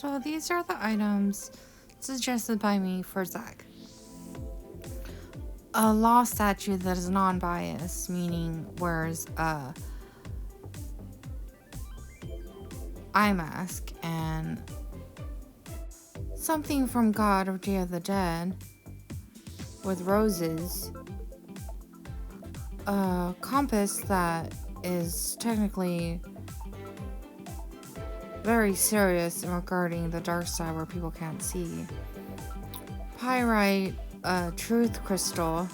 So these are the items suggested by me for Zack. A law statue that is non-biased, meaning wears a eye mask, and something from God of Day of the Dead with roses. A compass that is technically very serious regarding the dark side where people can't see. Pyrite, truth crystal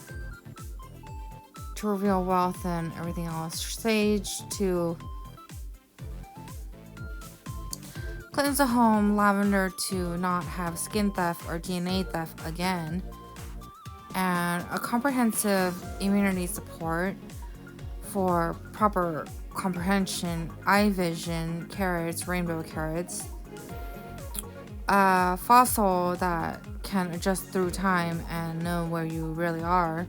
to reveal wealth and everything else. Sage to cleanse the home. Lavender to not have skin theft or DNA theft again. And a comprehensive immunity support for proper comprehension, eye vision, carrots, rainbow carrots. A fossil that can adjust through time and know where you really are.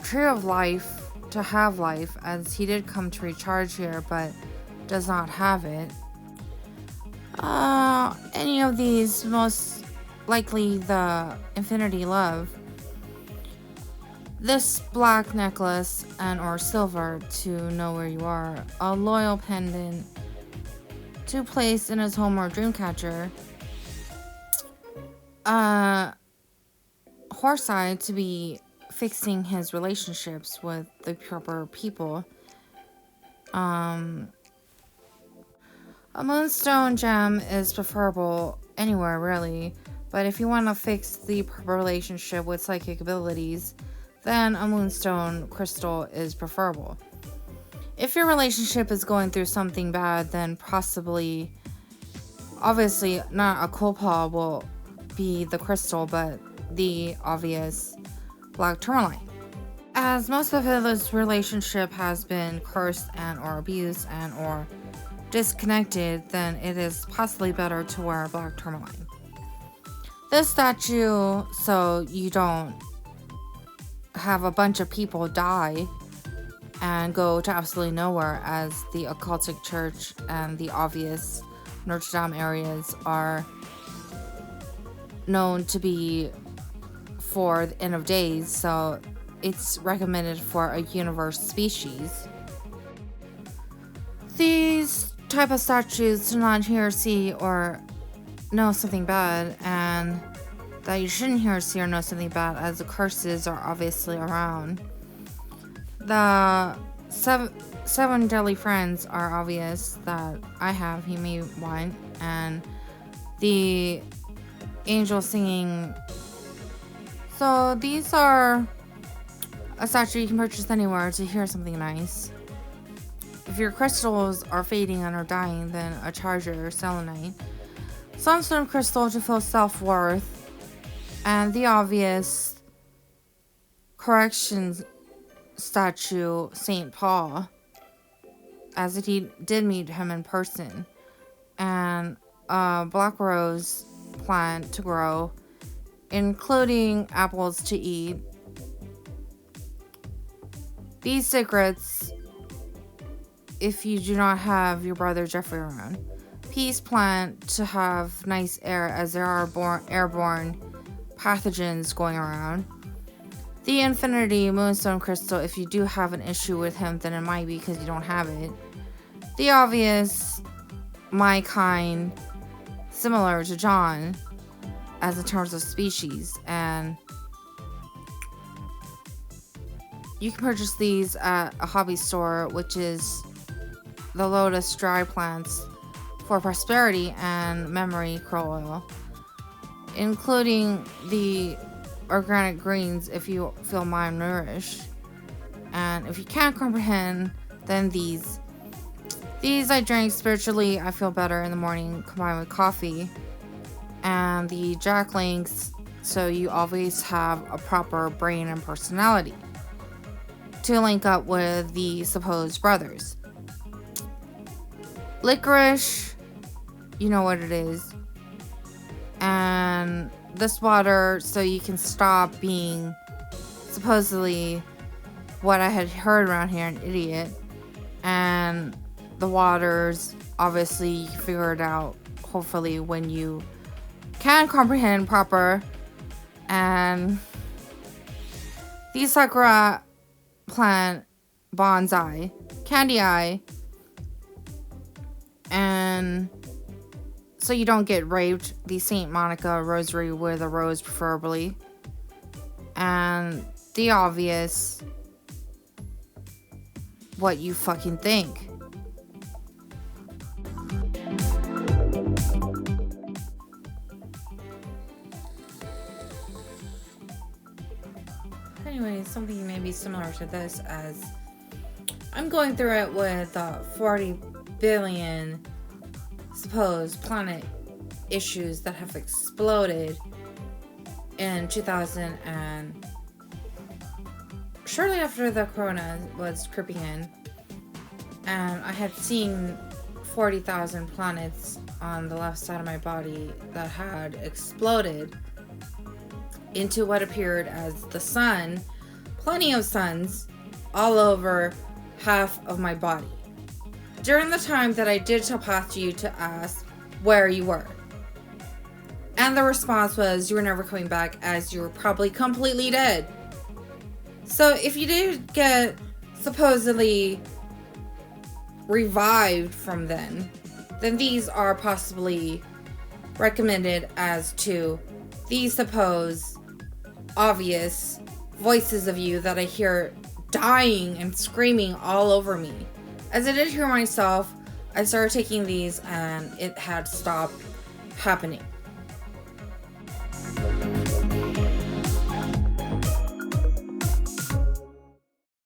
Tree of life to have life, as he did come to recharge here but does not have it. Any of these, most likely the infinity love. This black necklace and or silver to know where you are. A loyal pendant to place in his home or dreamcatcher. Horse eye to be fixing his relationships with the proper people. A moonstone gem is preferable anywhere really, but if you want to fix the proper relationship with psychic abilities, then a moonstone crystal is preferable. If your relationship is going through something bad, then possibly, obviously not a copal will be the crystal, but the obvious black tourmaline. As most of his relationship has been cursed and or abused and or disconnected, then it is possibly better to wear black tourmaline. This statue, so you don't have a bunch of people die and go to absolutely nowhere, as the occultic church and the obvious Notre Dame areas are known to be for the end of days, so it's recommended for a universe species. These type of statues do not hear, see, or know something bad, and that you shouldn't hear, see, or know something bad, as the curses are obviously around. The seven deadly friends are obvious that I have, he may want, and the angel singing. So these are a statue you can purchase anywhere to hear something nice. If your crystals are fading and are dying, then a charger or selenite. Sunstone crystal to feel self-worth. And the obvious corrections statue, St. Paul, as he did meet him in person. And a black rose plant to grow, including apples to eat. These secrets, if you do not have your brother Jeffrey around. Peace plant to have nice air, as there are airborne pathogens going around. The infinity moonstone crystal, if you do have an issue with him, then it might be because you don't have it. The obvious, my kind, similar to John, as in terms of species, and you can purchase these at a hobby store, which is the lotus dry plants for prosperity and memory crow oil, including the organic greens if you feel malnourished. And if you can't comprehend, then these I drink spiritually. I feel better in the morning combined with coffee. And the Jack links, so you always have a proper brain and personality to link up with the supposed brothers. Licorice, you know what it is. And this water, so you can stop being supposedly what I had heard around here in Elliott. And the waters, obviously, you figure it out, hopefully, when you can comprehend proper. And the sakura plant bonsai, candy eye, and so you don't get raped, the Saint Monica rosary with a rose preferably, and the obvious, what you fucking think. Anyway, something maybe similar to this, as I'm going through it with 40 billion supposed planet issues that have exploded in 2000 and shortly after the corona was creeping in, and I had seen 40,000 planets on the left side of my body that had exploded into what appeared as the sun, plenty of suns all over half of my body. During the time that I did telepath you to ask where you were. And the response was you were never coming back, as you were probably completely dead. So if you did get supposedly revived from then these are possibly recommended as to the supposed obvious voices of you that I hear dying and screaming all over me. As I did hear myself, I started taking these and it had stopped happening.